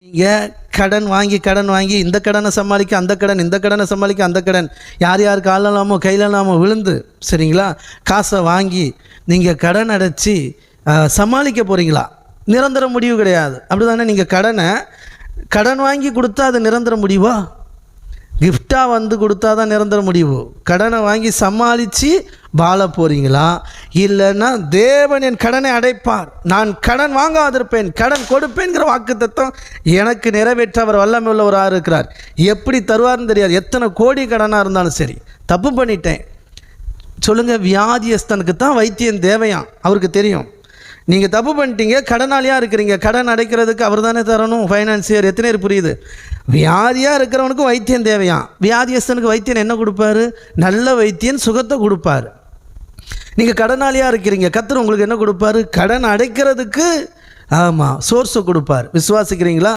நீங்கள் கடன் வாங்கி இந்த கடனை சமாளிக்க அந்த கடன், இந்த கடனை சமாளிக்க அந்த கடன், யார் யார் காலலாமோ கையிலாமோ விழுந்து சரிங்களா காசை வாங்கி நீங்கள் கடன் அடைச்சி சமாளிக்க போகிறீங்களா? நிரந்தர முடிவு கிடையாது. அப்படி தானே? நீங்கள் கடன் வாங்கி கொடுத்தா அது நிரந்தர முடிவா? கிஃப்டாக வந்து கொடுத்தா தான் நிரந்தர முடிவு. கடனை வாங்கி சமாளித்து வாழ போகிறீங்களா? இல்லைன்னா தேவன் என் கடனை அடைப்பார், நான் கடன் வாங்காதிருப்பேன், கடன் கொடுப்பேங்கிற வாக்குத்தத்தம் எனக்கு நிறைவேற்ற அவர் வல்லமை உள்ளவராக இருக்கிறார். எப்படி தருவார்னு தெரியாது. எத்தனை கோடி கடனாக இருந்தாலும் சரி, தப்பு பண்ணிட்டேன் சொல்லுங்கள், வியாதியஸ்தனுக்கு தான் வைத்தியம் தேவையாம், அவருக்கு தெரியும். நீங்கள் தப்பு பண்ணிட்டீங்க, கடனாளியாக இருக்கிறீங்க, கடன் அடைக்கிறதுக்கு அவர் தானே தரணும், ஃபைனான்சியர். எத்தனை பேர் புரியுது? வியாதியாக இருக்கிறவனுக்கு வைத்தியம் தேவையாம், வியாதியஸ்தனுக்கு வைத்தியன் என்ன கொடுப்பாரு? நல்ல வைத்தியன் சுகத்தை கொடுப்பாரு. நீங்கள் கடனாளியாக இருக்கிறீங்க, கர்த்தர் உங்களுக்கு என்ன கொடுப்பாரு? கடன் அடைக்கிறதுக்கு சோர்ஸை கொடுப்பார். விசுவாசிக்கிறீங்களா?